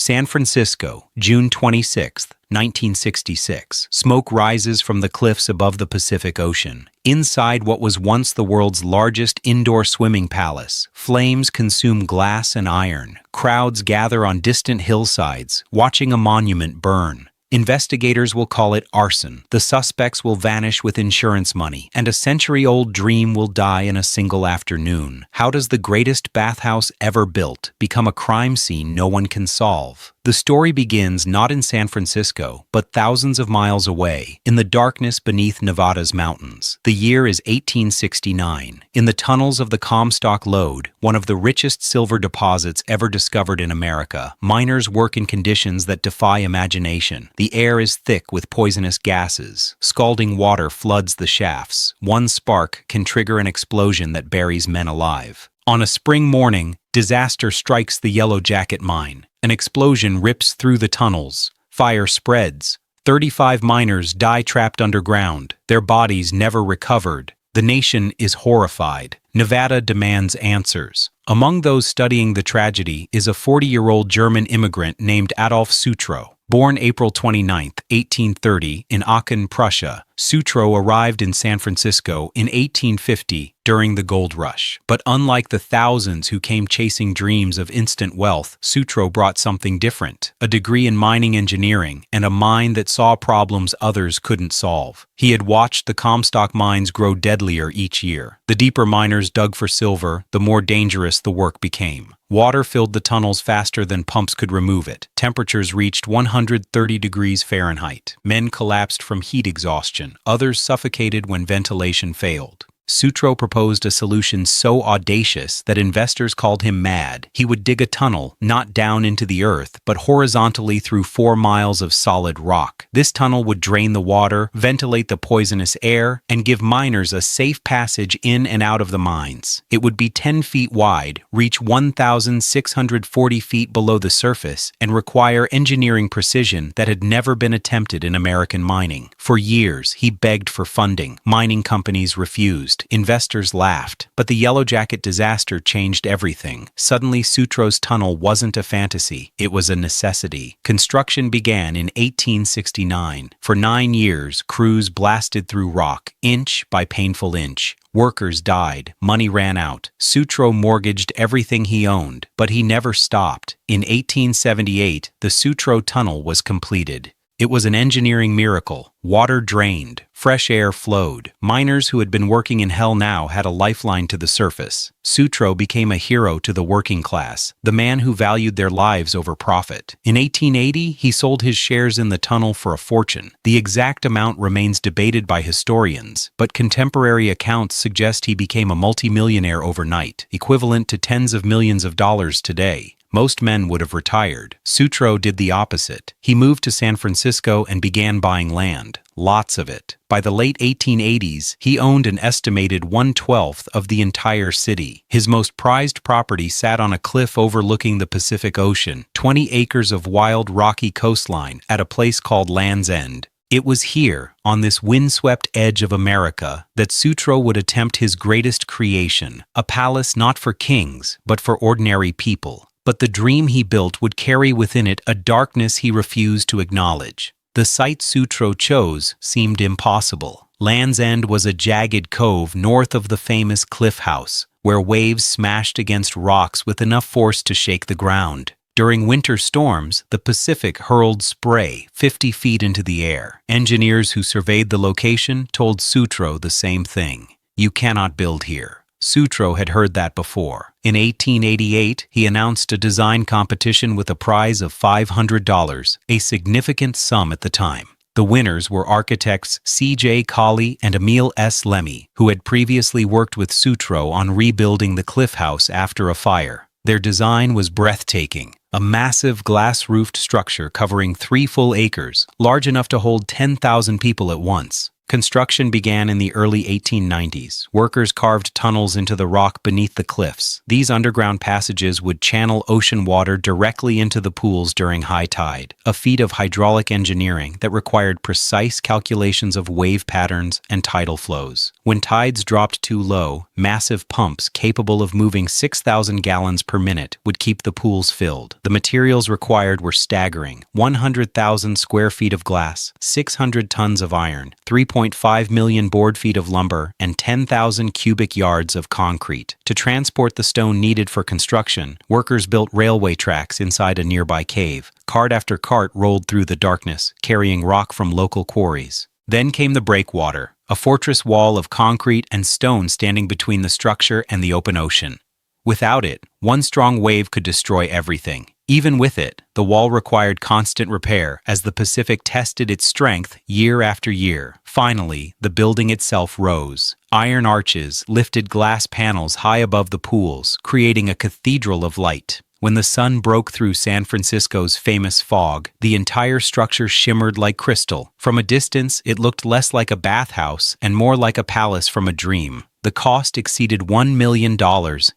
San Francisco, June 26, 1966. Smoke rises from the cliffs above the Pacific Ocean. Inside what was once the world's largest indoor swimming palace, flames consume glass and iron. Crowds gather on distant hillsides, watching a monument burn. Investigators will call it arson. The suspects will vanish with insurance money, and a century-old dream will die in a single afternoon. How does the greatest bathhouse ever built become a crime scene no one can solve? The story begins not in San Francisco, but thousands of miles away, in the darkness beneath Nevada's mountains. The year is 1869. In the tunnels of the Comstock Lode, one of the richest silver deposits ever discovered in America, miners work in conditions that defy imagination. The air is thick with poisonous gases. Scalding water floods the shafts. One spark can trigger an explosion that buries men alive. On a spring morning, disaster strikes the Yellow Jacket mine. An explosion rips through the tunnels. Fire spreads. 35 miners die trapped underground, their bodies never recovered. The nation is horrified. Nevada demands answers. Among those studying the tragedy is a 40-year-old German immigrant named Adolf Sutro. Born April 29, 1830, in Aachen, Prussia, Sutro arrived in San Francisco in 1850 during the gold rush. But unlike the thousands who came chasing dreams of instant wealth, Sutro brought something different: a degree in mining engineering and a mind that saw problems others couldn't solve. He had watched the Comstock mines grow deadlier each year. The deeper miners dug for silver, the more dangerous the work became. Water filled the tunnels faster than pumps could remove it. Temperatures reached 130 degrees Fahrenheit. Men collapsed from heat exhaustion. Others suffocated when ventilation failed. Sutro proposed a solution so audacious that investors called him mad. He would dig a tunnel, not down into the earth, but horizontally through 4 miles of solid rock. This tunnel would drain the water, ventilate the poisonous air, and give miners a safe passage in and out of the mines. It would be 10 feet wide, reach 1,640 feet below the surface, and require engineering precision that had never been attempted in American mining. For years, he begged for funding. Mining companies refused. Investors laughed, but the Yellow Jacket disaster changed everything. Suddenly, Sutro's tunnel wasn't a fantasy, it was a necessity. Construction began in 1869. For 9 years, crews blasted through rock, inch by painful inch. Workers died, money ran out. Sutro mortgaged everything he owned, but he never stopped. In 1878, the Sutro Tunnel was completed. It was an engineering miracle. Water drained, fresh air flowed. Miners who had been working in hell now had a lifeline to the surface. Sutro became a hero to the working class, the man who valued their lives over profit. In 1880, he sold his shares in the tunnel for a fortune. The exact amount remains debated by historians, but contemporary accounts suggest he became a multimillionaire overnight, equivalent to tens of millions of dollars today. Most men would have retired. Sutro did the opposite. He moved to San Francisco and began buying land. Lots of it. By the late 1880s, he owned an estimated 1/12 of the entire city. His most prized property sat on a cliff overlooking the Pacific Ocean, 20 acres of wild, rocky coastline at a place called Land's End. It was here, on this windswept edge of America, that Sutro would attempt his greatest creation, a palace not for kings, but for ordinary people. But the dream he built would carry within it a darkness he refused to acknowledge. The site Sutro chose seemed impossible. Land's End was a jagged cove north of the famous Cliff House, where waves smashed against rocks with enough force to shake the ground. During winter storms, the Pacific hurled spray 50 feet into the air. Engineers who surveyed the location told Sutro the same thing: "You cannot build here." Sutro had heard that before. In 1888, he announced a design competition with a prize of $500, a significant sum at the time. The winners were architects C.J. Colley and Emil S. Lemmy, who had previously worked with Sutro on rebuilding the Cliff House after a fire. Their design was breathtaking. A massive glass-roofed structure covering 3 full acres, large enough to hold 10,000 people at once. Construction began in the early 1890s. Workers carved tunnels into the rock beneath the cliffs. These underground passages would channel ocean water directly into the pools during high tide, a feat of hydraulic engineering that required precise calculations of wave patterns and tidal flows. When tides dropped too low, massive pumps capable of moving 6,000 gallons per minute would keep the pools filled. The materials required were staggering: 100,000 square feet of glass, 600 tons of iron, 3.5 million board feet of lumber, and 10,000 cubic yards of concrete. To transport the stone needed for construction, workers built railway tracks inside a nearby cave. Cart after cart rolled through the darkness, carrying rock from local quarries. Then came the breakwater, a fortress wall of concrete and stone standing between the structure and the open ocean. Without it, one strong wave could destroy everything. Even with it, the wall required constant repair as the Pacific tested its strength year after year. Finally, the building itself rose. Iron arches lifted glass panels high above the pools, creating a cathedral of light. When the sun broke through San Francisco's famous fog, the entire structure shimmered like crystal. From a distance, it looked less like a bathhouse and more like a palace from a dream. The cost exceeded $1 million,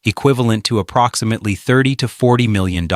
equivalent to approximately $30 to $40 million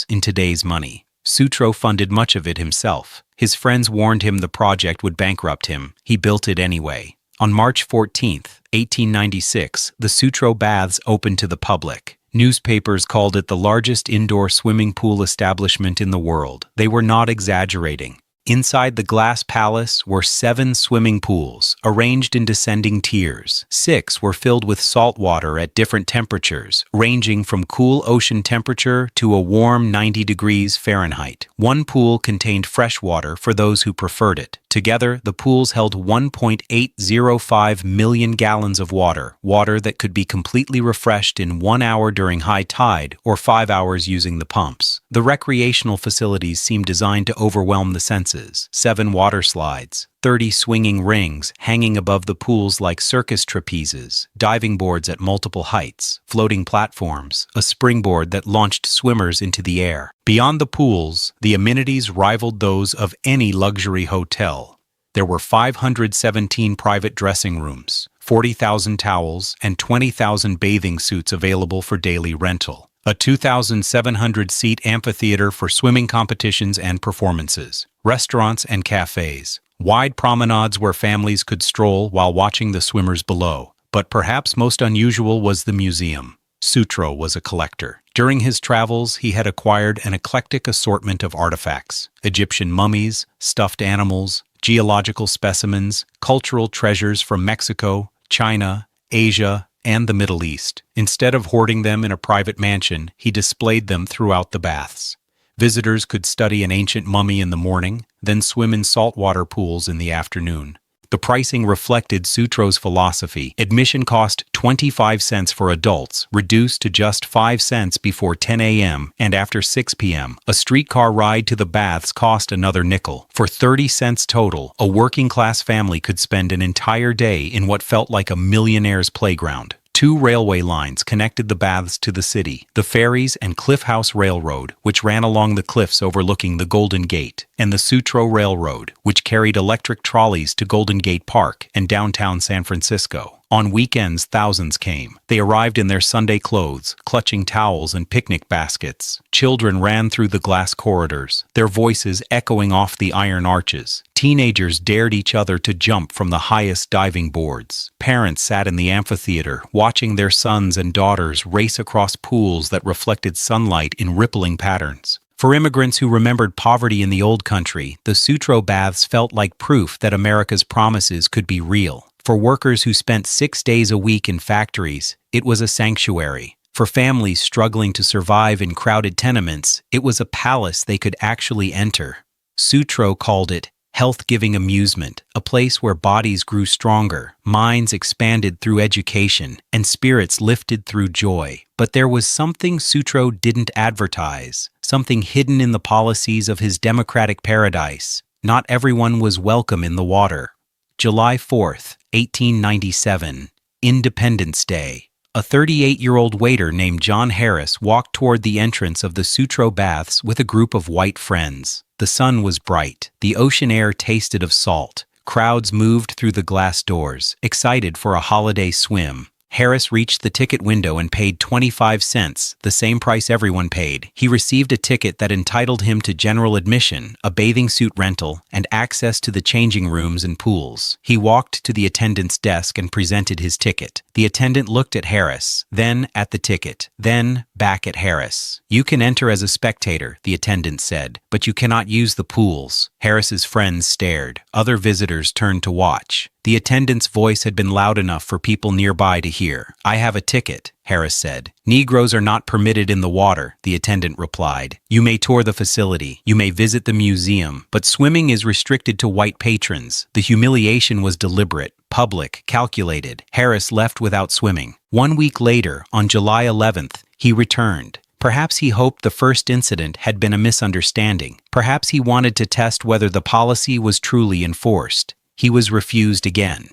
in today's money. Sutro funded much of it himself. His friends warned him the project would bankrupt him. He built it anyway. On March 14, 1896, the Sutro Baths opened to the public. Newspapers called it the largest indoor swimming pool establishment in the world. They were not exaggerating. Inside the glass palace were 7 swimming pools, arranged in descending tiers. 6 were filled with salt water at different temperatures, ranging from cool ocean temperature to a warm 90 degrees Fahrenheit. 1 pool contained fresh water for those who preferred it. Together, the pools held 1.805 million gallons of water that could be completely refreshed in 1 hour during high tide or 5 hours using the pumps. The recreational facilities seemed designed to overwhelm the senses. 7 water slides, 30 swinging rings hanging above the pools like circus trapezes, diving boards at multiple heights, floating platforms, a springboard that launched swimmers into the air. Beyond the pools, the amenities rivaled those of any luxury hotel. There were 517 private dressing rooms, 40,000 towels, and 20,000 bathing suits available for daily rental. A 2,700-seat amphitheater for swimming competitions and performances. Restaurants and cafes. Wide promenades where families could stroll while watching the swimmers below. But perhaps most unusual was the museum. Sutro was a collector. During his travels, he had acquired an eclectic assortment of artifacts: Egyptian mummies, stuffed animals, geological specimens, cultural treasures from Mexico, China, Asia, and the Middle East. Instead of hoarding them in a private mansion, he displayed them throughout the baths. Visitors could study an ancient mummy in the morning, then swim in saltwater pools in the afternoon. The pricing reflected Sutro's philosophy. Admission cost 25 cents for adults, reduced to just 5 cents before 10 a.m. and after 6 p.m. A streetcar ride to the baths cost another nickel. For 30 cents total, a working-class family could spend an entire day in what felt like a millionaire's playground. 2 railway lines connected the baths to the city: the Ferries and Cliff House Railroad, which ran along the cliffs overlooking the Golden Gate, and the Sutro Railroad, which carried electric trolleys to Golden Gate Park and downtown San Francisco. On weekends, thousands came. They arrived in their Sunday clothes, clutching towels and picnic baskets. Children ran through the glass corridors, their voices echoing off the iron arches. Teenagers dared each other to jump from the highest diving boards. Parents sat in the amphitheater, watching their sons and daughters race across pools that reflected sunlight in rippling patterns. For immigrants who remembered poverty in the old country, the Sutro Baths felt like proof that America's promises could be real. For workers who spent 6 days a week in factories, it was a sanctuary. For families struggling to survive in crowded tenements, it was a palace they could actually enter. Sutro called it health-giving amusement, a place where bodies grew stronger, minds expanded through education, and spirits lifted through joy. But there was something Sutro didn't advertise, something hidden in the policies of his democratic paradise. Not everyone was welcome in the water. July 4th, 1897, Independence Day. A 38-year-old waiter named John Harris walked toward the entrance of the Sutro Baths with a group of white friends. The sun was bright. The ocean air tasted of salt. Crowds moved through the glass doors, excited for a holiday swim. Harris reached the ticket window and paid 25 cents, the same price everyone paid. He received a ticket that entitled him to general admission, a bathing suit rental, and access to the changing rooms and pools. He walked to the attendant's desk and presented his ticket. The attendant looked at Harris, then at the ticket, then back at Harris. "You can enter as a spectator," the attendant said, "but you cannot use the pools." Harris's friends stared. Other visitors turned to watch. The attendant's voice had been loud enough for people nearby to hear. "I have a ticket," Harris said. "Negroes are not permitted in the water," the attendant replied. "You may tour the facility, you may visit the museum, but swimming is restricted to white patrons." The humiliation was deliberate, public, calculated. Harris left without swimming. 1 week later, on July 11th, he returned. Perhaps he hoped the first incident had been a misunderstanding. Perhaps he wanted to test whether the policy was truly enforced. He was refused again.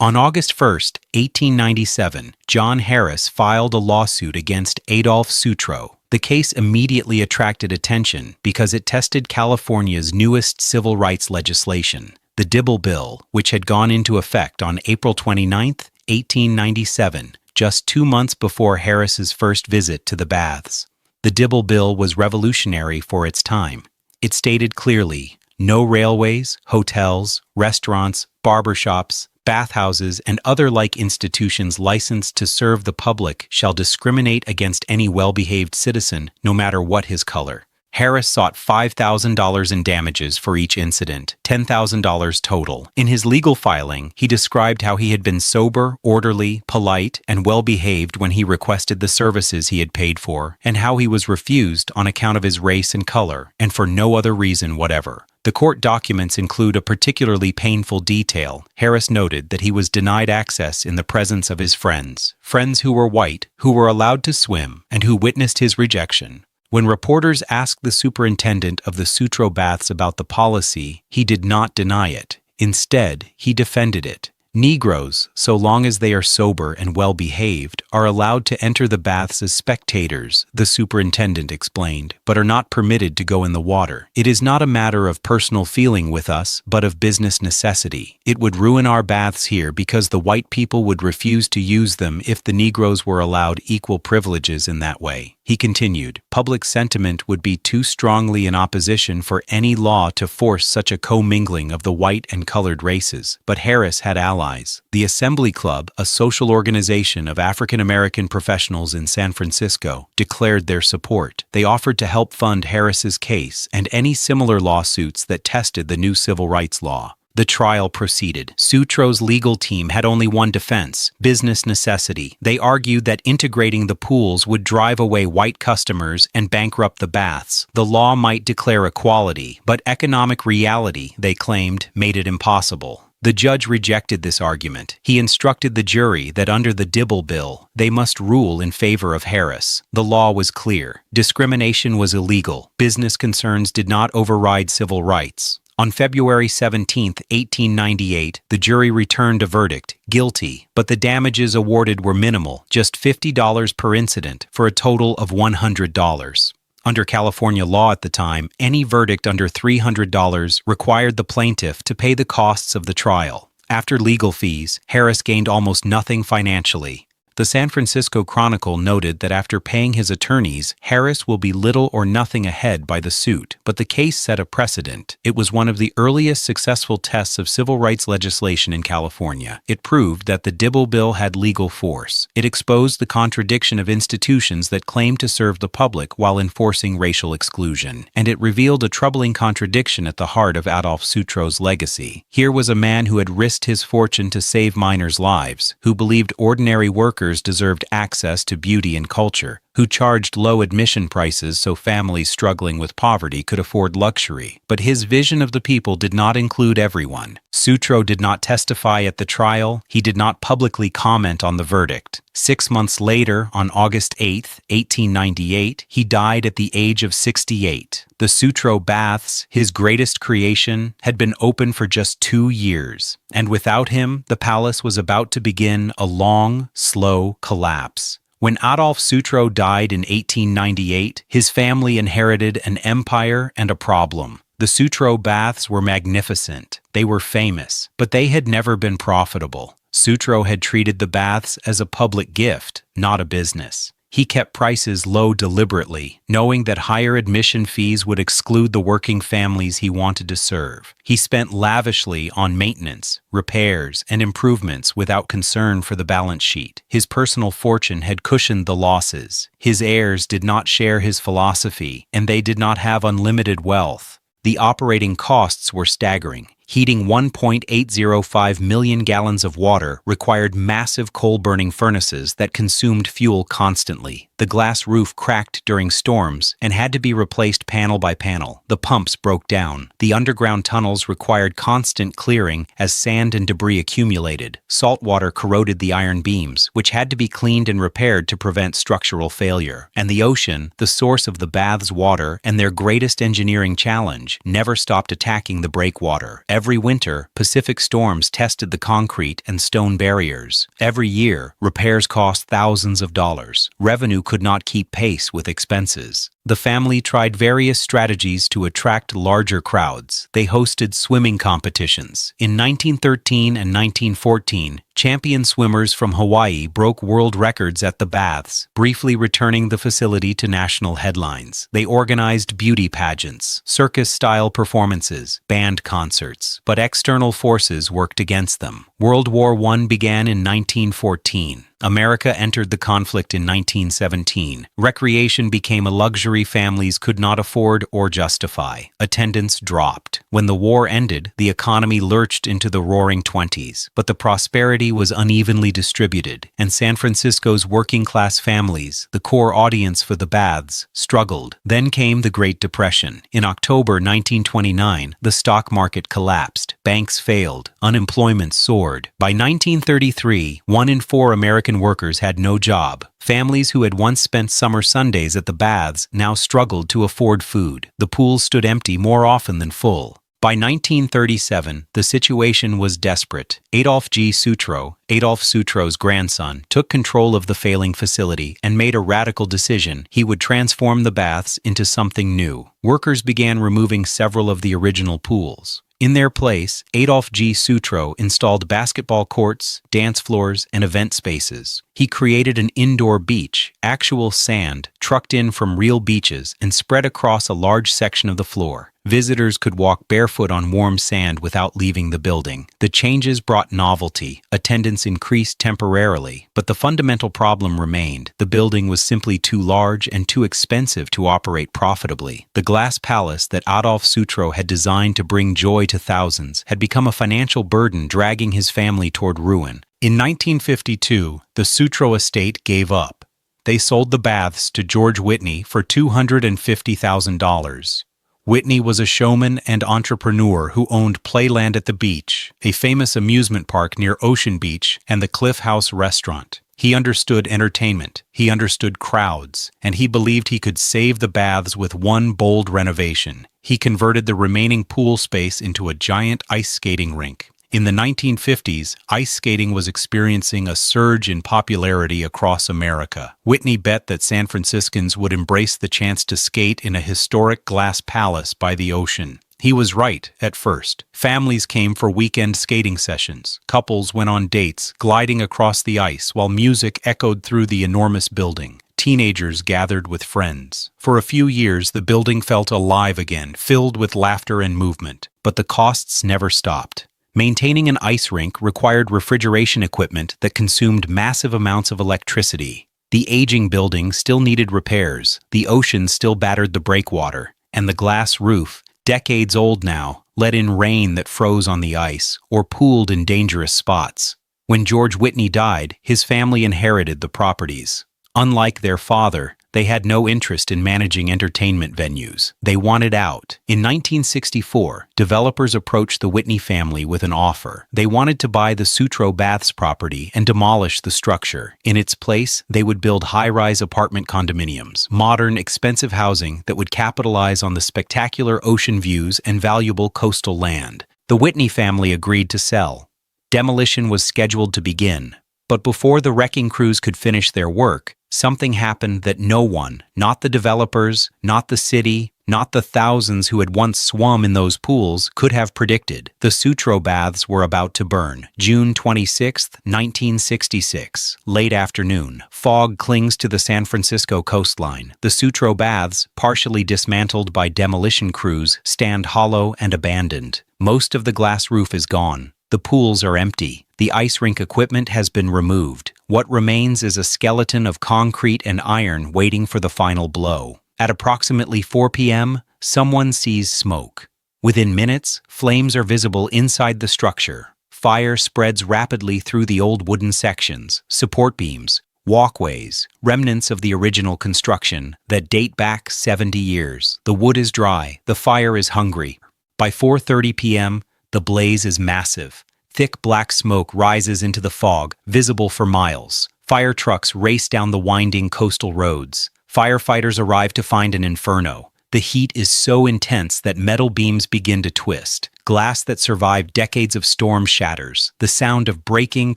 On August 1st, 1897, John Harris filed a lawsuit against Adolph Sutro. The case immediately attracted attention because it tested California's newest civil rights legislation, the Dibble Bill, which had gone into effect on April 29, 1897, just 2 months before Harris's first visit to the baths. The Dibble Bill was revolutionary for its time. It stated clearly, no railways, hotels, restaurants, barbershops, bathhouses, and other like institutions licensed to serve the public shall discriminate against any well-behaved citizen, no matter what his color. Harris sought $5,000 in damages for each incident, $10,000 total. In his legal filing, he described how he had been sober, orderly, polite, and well-behaved when he requested the services he had paid for, and how he was refused on account of his race and color, and for no other reason whatever. The court documents include a particularly painful detail. Harris noted that he was denied access in the presence of his friends who were white, who were allowed to swim, and who witnessed his rejection. When reporters asked the superintendent of the Sutro Baths about the policy, he did not deny it. Instead, he defended it. Negroes, so long as they are sober and well-behaved, are allowed to enter the baths as spectators, the superintendent explained, but are not permitted to go in the water. It is not a matter of personal feeling with us, but of business necessity. It would ruin our baths here because the white people would refuse to use them if the Negroes were allowed equal privileges in that way. He continued, public sentiment would be too strongly in opposition for any law to force such a commingling of the white and colored races, but Harris had allies. The Assembly Club, a social organization of African American professionals in San Francisco, declared their support. They offered to help fund Harris's case and any similar lawsuits that tested the new civil rights law. The trial proceeded. Sutro's legal team had only one defense: business necessity. They argued that integrating the pools would drive away white customers and bankrupt the baths. The law might declare equality, but economic reality, they claimed, made it impossible. The judge rejected this argument. He instructed the jury that under the Dibble Bill, they must rule in favor of Harris. The law was clear. Discrimination was illegal. Business concerns did not override civil rights. On February 17, 1898, the jury returned a verdict, guilty, but the damages awarded were minimal, just $50 per incident, for a total of $100. Under California law at the time, any verdict under $300 required the plaintiff to pay the costs of the trial. After legal fees, Harris gained almost nothing financially. The San Francisco Chronicle noted that after paying his attorneys, Harris will be little or nothing ahead by the suit, but the case set a precedent. It was one of the earliest successful tests of civil rights legislation in California. It proved that the Dibble Bill had legal force. It exposed the contradiction of institutions that claimed to serve the public while enforcing racial exclusion, and it revealed a troubling contradiction at the heart of Adolph Sutro's legacy. Here was a man who had risked his fortune to save miners' lives, who believed ordinary workers deserved access to beauty and culture, who charged low admission prices so families struggling with poverty could afford luxury. But his vision of the people did not include everyone. Sutro did not testify at the trial. He did not publicly comment on the verdict. 6 months later, on August 8, 1898, he died at the age of 68. The Sutro Baths, his greatest creation, had been open for just 2 years, and without him, the palace was about to begin a long, slow collapse. When Adolph Sutro died in 1898, his family inherited an empire and a problem. The Sutro Baths were magnificent. They were famous, but they had never been profitable. Sutro had treated the baths as a public gift, not a business. He kept prices low deliberately, knowing that higher admission fees would exclude the working families he wanted to serve. He spent lavishly on maintenance, repairs, and improvements without concern for the balance sheet. His personal fortune had cushioned the losses. His heirs did not share his philosophy, and they did not have unlimited wealth. The operating costs were staggering. Heating 1.805 million gallons of water required massive coal-burning furnaces that consumed fuel constantly. The glass roof cracked during storms and had to be replaced panel by panel. The pumps broke down. The underground tunnels required constant clearing as sand and debris accumulated. Salt water corroded the iron beams, which had to be cleaned and repaired to prevent structural failure. And the ocean, the source of the bath's water and their greatest engineering challenge, never stopped attacking the breakwater. Every winter, Pacific storms tested the concrete and stone barriers. Every year, repairs cost thousands of dollars. Revenue could not keep pace with expenses. The family tried various strategies to attract larger crowds. They hosted swimming competitions. In 1913 and 1914, champion swimmers from Hawaii broke world records at the baths, briefly returning the facility to national headlines. They organized beauty pageants, circus-style performances, band concerts, but external forces worked against them. World War I began in 1914. America entered the conflict in 1917. Recreation became a luxury families could not afford or justify. Attendance dropped. When the war ended, the economy lurched into the roaring 20s, but the prosperity was unevenly distributed, and San Francisco's working-class families, the core audience for the baths, struggled. Then came the Great Depression. In October 1929, the stock market collapsed. Banks failed. Unemployment soared. By 1933, 1 in 4 American workers had no job. Families who had once spent summer Sundays at the baths now struggled to afford food. The pools stood empty more often than full. By 1937, the situation was desperate. Adolf Sutro's grandson, took control of the failing facility and made a radical decision. He would transform the baths into something new. Workers began removing several of the original pools. In their place, Adolf G. Sutro installed basketball courts, dance floors, and event spaces. He created an indoor beach, actual sand, trucked in from real beaches and spread across a large section of the floor. Visitors could walk barefoot on warm sand without leaving the building. The changes brought novelty. Attendance increased temporarily, but the fundamental problem remained. The building was simply too large and too expensive to operate profitably. The glass palace that Adolf Sutro had designed to bring joy to thousands had become a financial burden, dragging his family toward ruin. In 1952, the Sutro estate gave up. They sold the baths to George Whitney for $250,000. Whitney was a showman and entrepreneur who owned Playland at the Beach, a famous amusement park near Ocean Beach, and the Cliff House restaurant. He understood entertainment, he understood crowds, and he believed he could save the baths with one bold renovation. He converted the remaining pool space into a giant ice skating rink. In the 1950s, ice skating was experiencing a surge in popularity across America. Whitney bet that San Franciscans would embrace the chance to skate in a historic glass palace by the ocean. He was right at first. Families came for weekend skating sessions. Couples went on dates, gliding across the ice while music echoed through the enormous building. Teenagers gathered with friends. For a few years, the building felt alive again, filled with laughter and movement. But the costs never stopped. Maintaining an ice rink required refrigeration equipment that consumed massive amounts of electricity. The aging building still needed repairs, the ocean still battered the breakwater, and the glass roof, decades old now, let in rain that froze on the ice or pooled in dangerous spots. When George Whitney died, his family inherited the properties. Unlike their father, they had no interest in managing entertainment venues. They wanted out. In 1964, developers approached the Whitney family with an offer. They wanted to buy the Sutro Baths property and demolish the structure. In its place, they would build high-rise apartment condominiums, modern, expensive housing that would capitalize on the spectacular ocean views and valuable coastal land. The Whitney family agreed to sell. Demolition was scheduled to begin, But before the wrecking crews could finish their work, something happened that no one, not the developers, not the city, not the thousands who had once swum in those pools, could have predicted. The Sutro Baths were about to burn. June 26, 1966, late afternoon. Fog clings to the San Francisco coastline. The Sutro Baths, partially dismantled by demolition crews, stand hollow and abandoned. Most of the glass roof is gone. The pools are empty. The ice rink equipment has been removed. What remains is a skeleton of concrete and iron waiting for the final blow. At approximately 4 p.m., someone sees smoke. Within minutes, flames are visible inside the structure. Fire spreads rapidly through the old wooden sections, support beams, walkways, remnants of the original construction that date back 70 years. The wood is dry. The fire is hungry. By 4:30 p.m., the blaze is massive. Thick black smoke rises into the fog, visible for miles. Fire trucks race down the winding coastal roads. Firefighters arrive to find an inferno. The heat is so intense that metal beams begin to twist. Glass that survived decades of storm shatters. The sound of breaking,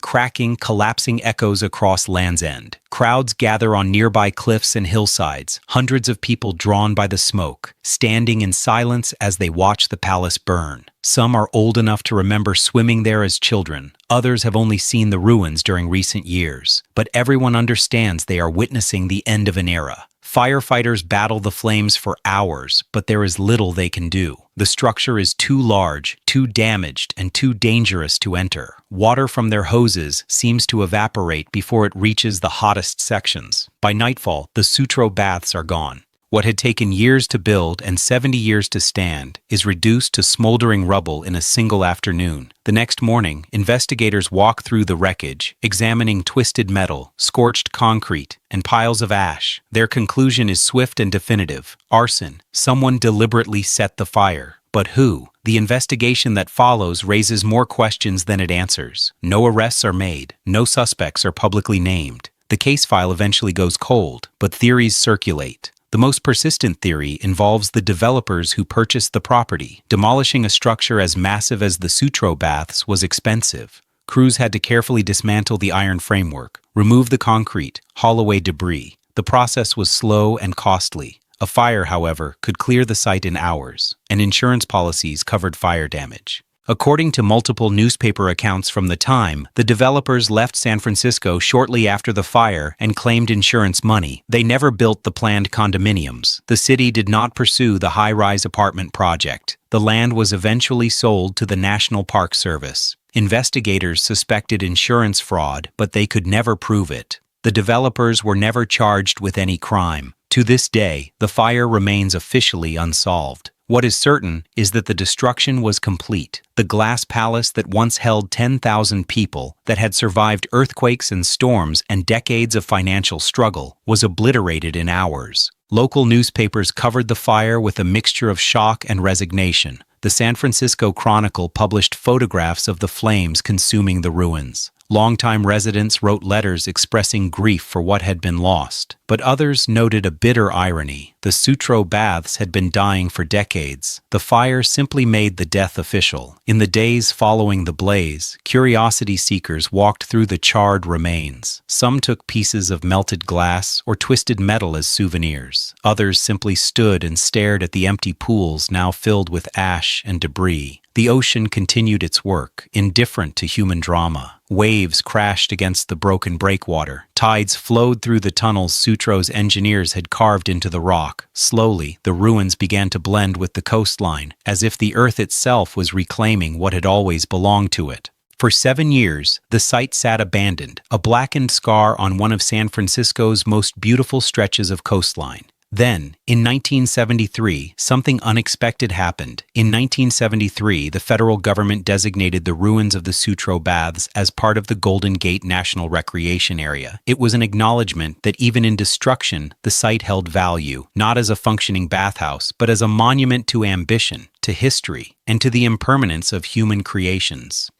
cracking, collapsing echoes across Land's End. Crowds gather on nearby cliffs and hillsides, hundreds of people drawn by the smoke, standing in silence as they watch the palace burn. Some are old enough to remember swimming there as children. Others have only seen the ruins during recent years. But everyone understands they are witnessing the end of an era. Firefighters battle the flames for hours, but there is little they can do. The structure is too large, too damaged, and too dangerous to enter. Water from their hoses seems to evaporate before it reaches the hottest sections. By nightfall, the Sutro Baths are gone. What had taken years to build and 70 years to stand is reduced to smoldering rubble in a single afternoon. The next morning, investigators walk through the wreckage, examining twisted metal, scorched concrete, and piles of ash. Their conclusion is swift and definitive. Arson. Someone deliberately set the fire. But who? The investigation that follows raises more questions than it answers. No arrests are made. No suspects are publicly named. The case file eventually goes cold, but theories circulate. The most persistent theory involves the developers who purchased the property. Demolishing a structure as massive as the Sutro Baths was expensive. Crews had to carefully dismantle the iron framework, remove the concrete, haul away debris. The process was slow and costly. A fire, however, could clear the site in hours, and insurance policies covered fire damage. According to multiple newspaper accounts from the time, the developers left San Francisco shortly after the fire and claimed insurance money. They never built the planned condominiums. The city did not pursue the high-rise apartment project. The land was eventually sold to the National Park Service. Investigators suspected insurance fraud, but they could never prove it. The developers were never charged with any crime. To this day, the fire remains officially unsolved. What is certain is that the destruction was complete. The glass palace that once held 10,000 people, that had survived earthquakes and storms and decades of financial struggle, was obliterated in hours. Local newspapers covered the fire with a mixture of shock and resignation. The San Francisco Chronicle published photographs of the flames consuming the ruins. Longtime residents wrote letters expressing grief for what had been lost. But others noted a bitter irony. The Sutro Baths had been dying for decades. The fire simply made the death official. In the days following the blaze, curiosity seekers walked through the charred remains. Some took pieces of melted glass or twisted metal as souvenirs. Others simply stood and stared at the empty pools now filled with ash and debris. The ocean continued its work, indifferent to human drama. Waves crashed against the broken breakwater. Tides flowed through the tunnels Sutro's engineers had carved into the rock. Slowly, the ruins began to blend with the coastline, as if the earth itself was reclaiming what had always belonged to it. For 7 years, the site sat abandoned, a blackened scar on one of San Francisco's most beautiful stretches of coastline. Then, in 1973, something unexpected happened. In 1973, the federal government designated the ruins of the Sutro Baths as part of the Golden Gate National Recreation Area. It was an acknowledgement that even in destruction, the site held value, not as a functioning bathhouse, but as a monument to ambition, to history, and to the impermanence of human creations.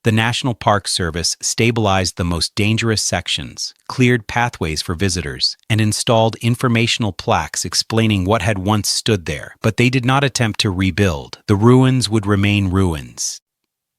The National Park Service stabilized the most dangerous sections, cleared pathways for visitors, and installed informational plaques explaining what had once stood there, but they did not attempt to rebuild. The ruins would remain ruins.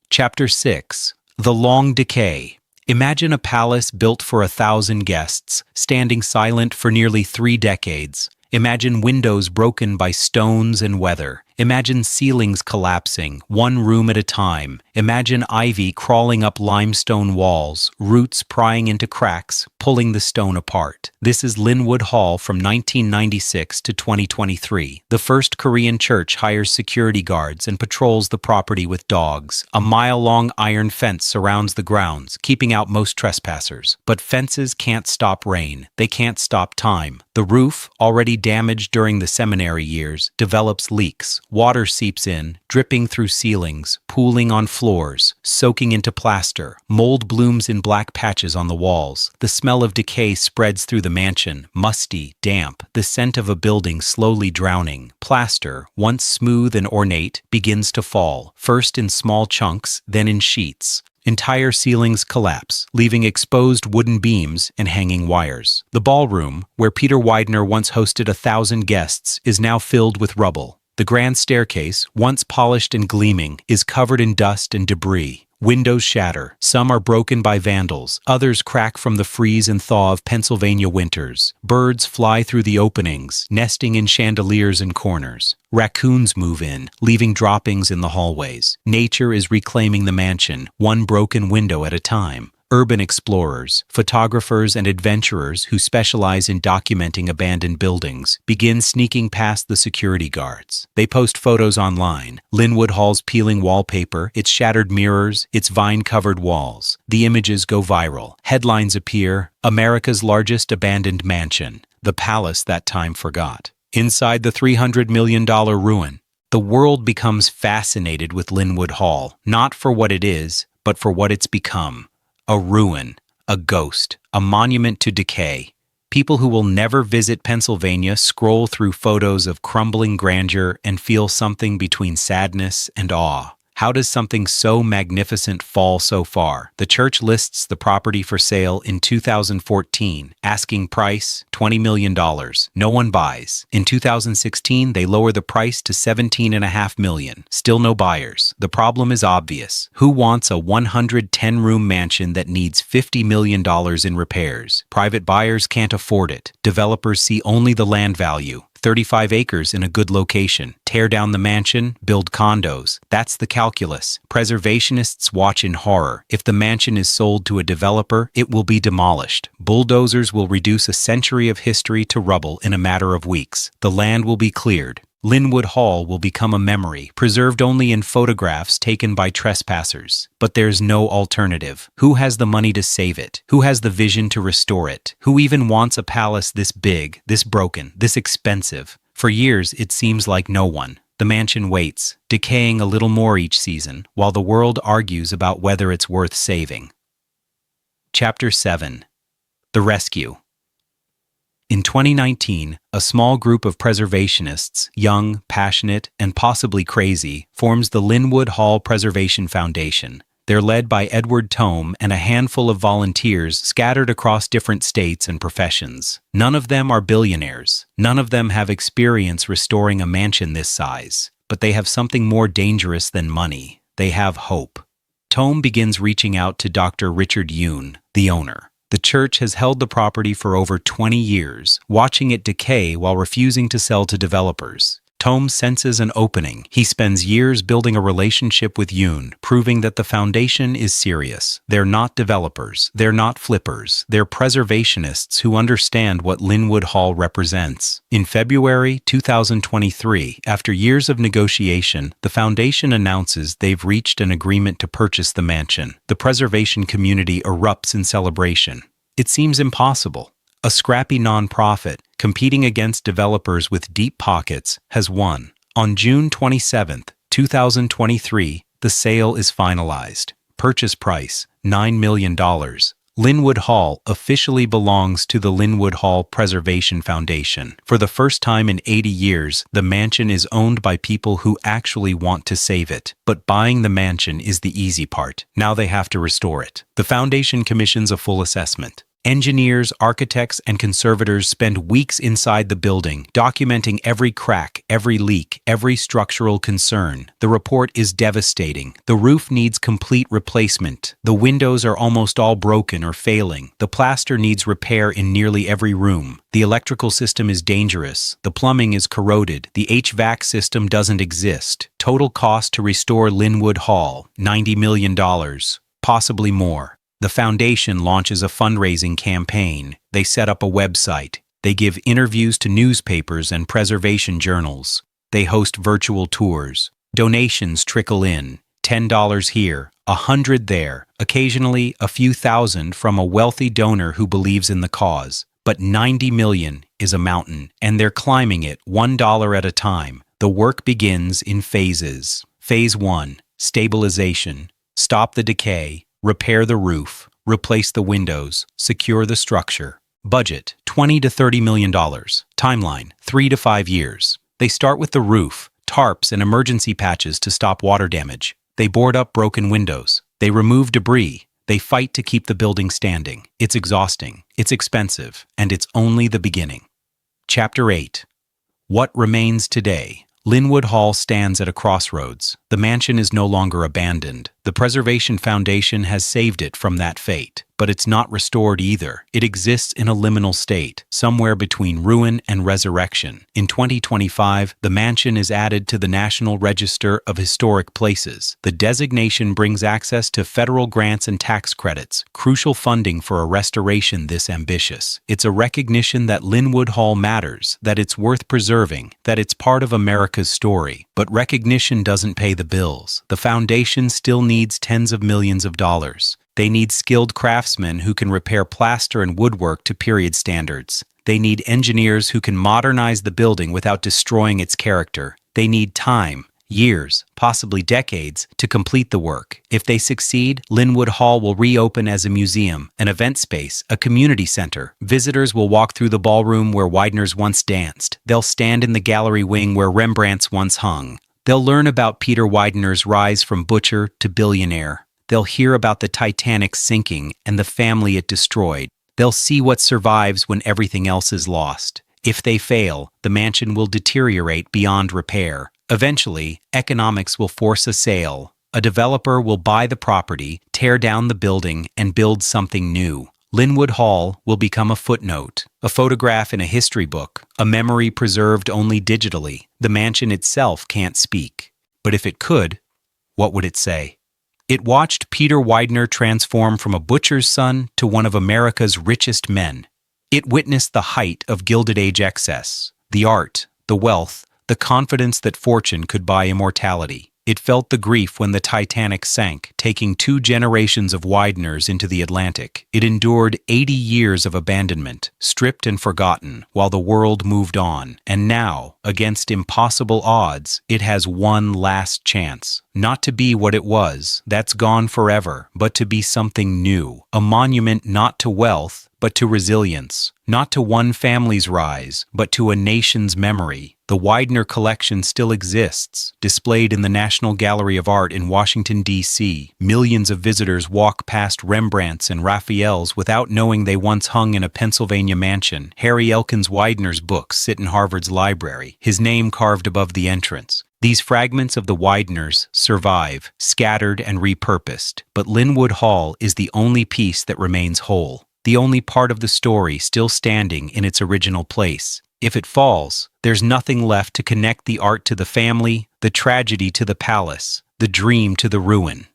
Chapter 6. The Long Decay. Imagine a palace built for 1,000 guests, standing silent for nearly 3 decades. Imagine windows broken by stones and weather. Imagine ceilings collapsing, one room at a time. Imagine ivy crawling up limestone walls, roots prying into cracks, pulling the stone apart. This is Linwood Hall from 1996 to 2023. The First Korean Church hires security guards and patrols the property with dogs. A mile-long iron fence surrounds the grounds, keeping out most trespassers. But fences can't stop rain. They can't stop time. The roof, already damaged during the seminary years, develops leaks. Water seeps in, dripping through ceilings, pooling on floors, soaking into plaster. Mold blooms in black patches on the walls. The smell of decay spreads through the mansion, musty, damp, the scent of a building slowly drowning. Plaster, once smooth and ornate, begins to fall, first in small chunks, then in sheets. Entire ceilings collapse, leaving exposed wooden beams and hanging wires. The ballroom, where Peter Widener once hosted 1,000 guests, is now filled with rubble. The grand staircase, once polished and gleaming, is covered in dust and debris. Windows shatter. Some are broken by vandals. Others crack from the freeze and thaw of Pennsylvania winters. Birds fly through the openings, nesting in chandeliers and corners. Raccoons move in, leaving droppings in the hallways. Nature is reclaiming the mansion, one broken window at a time. Urban explorers, photographers, and adventurers who specialize in documenting abandoned buildings begin sneaking past the security guards. They post photos online. Linwood Hall's peeling wallpaper, its shattered mirrors, its vine-covered walls. The images go viral. Headlines appear: America's largest abandoned mansion, the palace that time forgot. Inside the $300 million ruin, the world becomes fascinated with Linwood Hall, not for what it is, but for what it's become. A ruin, a ghost, a monument to decay. People who will never visit Pennsylvania scroll through photos of crumbling grandeur and feel something between sadness and awe. How does something so magnificent fall so far? The church lists the property for sale in 2014. Asking price, $20 million. No one buys. In 2016, they lower the price to $17.5 million. Still no buyers. The problem is obvious. Who wants a 110-room mansion that needs $50 million in repairs? Private buyers can't afford it. Developers see only the land value. 35 acres in a good location. Tear down the mansion, build condos. That's the calculus. Preservationists watch in horror. If the mansion is sold to a developer, it will be demolished. Bulldozers will reduce a century of history to rubble in a matter of weeks. The land will be cleared. Linwood Hall will become a memory, preserved only in photographs taken by trespassers. But there's no alternative. Who has the money to save it? Who has the vision to restore it? Who even wants a palace this big, this broken, this expensive? For years, it seems like no one. The mansion waits, decaying a little more each season, while the world argues about whether it's worth saving. Chapter 7. The Rescue. In 2019, a small group of preservationists, young, passionate, and possibly crazy, forms the Linwood Hall Preservation Foundation. They're led by Edward Tome and a handful of volunteers scattered across different states and professions. None of them are billionaires. None of them have experience restoring a mansion this size. But they have something more dangerous than money. They have hope. Tome begins reaching out to Dr. Richard Yoon, the owner. The church has held the property for over 20 years, watching it decay while refusing to sell to developers. Tome senses an opening. He spends years building a relationship with Yoon, proving that the foundation is serious. They're not developers. They're not flippers. They're preservationists who understand what Linwood Hall represents. In February 2023, after years of negotiation, the foundation announces they've reached an agreement to purchase the mansion. The preservation community erupts in celebration. It seems impossible. A scrappy nonprofit, competing against developers with deep pockets, has won. On June 27, 2023, the sale is finalized. Purchase price, $9 million. Linwood Hall officially belongs to the Linwood Hall Preservation Foundation. For the first time in 80 years, the mansion is owned by people who actually want to save it. But buying the mansion is the easy part. Now they have to restore it. The foundation commissions a full assessment. Engineers, architects, and conservators spend weeks inside the building, documenting every crack, every leak, every structural concern. The report is devastating. The roof needs complete replacement. The windows are almost all broken or failing. The plaster needs repair in nearly every room. The electrical system is dangerous. The plumbing is corroded. The HVAC system doesn't exist. Total cost to restore Linwood Hall, $90 million, possibly more. The foundation launches a fundraising campaign. They set up a website. They give interviews to newspapers and preservation journals. They host virtual tours. Donations trickle in. $10 here, $100 there, occasionally a few thousand from a wealthy donor who believes in the cause. But $90 million is a mountain, and they're climbing it $1 at a time. The work begins in phases. Phase 1, stabilization. Stop the decay. Repair the roof, replace the windows, secure the structure. Budget, $20 to $30 million. Timeline, 3 to 5 years. They start with the roof, tarps and emergency patches to stop water damage. They board up broken windows. They remove debris. They fight to keep the building standing. It's exhausting, it's expensive, and it's only the beginning. Chapter 8. What remains today? Linwood Hall stands at a crossroads. The mansion is no longer abandoned. The Preservation Foundation has saved it from that fate. But it's not restored either. It exists in a liminal state, somewhere between ruin and resurrection. In 2025, the mansion is added to the National Register of Historic Places. The designation brings access to federal grants and tax credits, crucial funding for a restoration this ambitious. It's a recognition that Linwood Hall matters, that it's worth preserving, that it's part of America's story. But recognition doesn't pay the bills. The foundation still needs tens of millions of dollars. They need skilled craftsmen who can repair plaster and woodwork to period standards. They need engineers who can modernize the building without destroying its character. They need time, years, possibly decades, to complete the work. If they succeed, Linwood Hall will reopen as a museum, an event space, a community center. Visitors will walk through the ballroom where Widener's once danced. They'll stand in the gallery wing where Rembrandt's once hung. They'll learn about Peter Widener's rise from butcher to billionaire. They'll hear about the Titanic sinking and the family it destroyed. They'll see what survives when everything else is lost. If they fail, the mansion will deteriorate beyond repair. Eventually, economics will force a sale. A developer will buy the property, tear down the building, and build something new. Linwood Hall will become a footnote, a photograph in a history book, a memory preserved only digitally. The mansion itself can't speak. But if it could, what would it say? It watched Peter Widener transform from a butcher's son to one of America's richest men. It witnessed the height of Gilded Age excess, the art, the wealth, the confidence that fortune could buy immortality. It felt the grief when the Titanic sank, taking 2 generations of Wideners into the Atlantic. It endured 80 years of abandonment, stripped and forgotten, while the world moved on. And now, against impossible odds, it has one last chance. Not to be what it was, that's gone forever, but to be something new. A monument not to wealth, but to resilience. Not to one family's rise, but to a nation's memory. The Widener collection still exists, displayed in the National Gallery of Art in Washington, D.C. Millions of visitors walk past Rembrandts and Raphaels without knowing they once hung in a Pennsylvania mansion. Harry Elkins Widener's books sit in Harvard's library, his name carved above the entrance. These fragments of the Wideners survive, scattered and repurposed, but Linwood Hall is the only piece that remains whole, the only part of the story still standing in its original place. If it falls, there's nothing left to connect the art to the family, the tragedy to the palace, the dream to the ruin.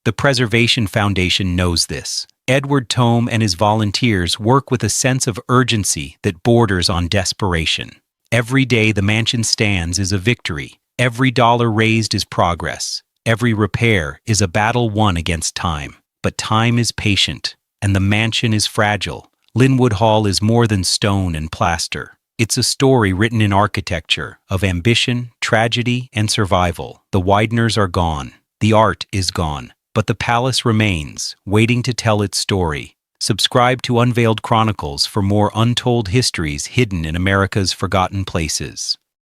The Preservation Foundation knows this. Edward Tome and his volunteers work with a sense of urgency that borders on desperation. Every day the mansion stands is a victory. Every dollar raised is progress. Every repair is a battle won against time. But time is patient, and the mansion is fragile. Linwood Hall is more than stone and plaster. It's a story written in architecture of ambition, tragedy, and survival. The Wideners are gone. The art is gone. But the palace remains, waiting to tell its story. Subscribe to Unveiled Chronicles for more untold histories hidden in America's forgotten places.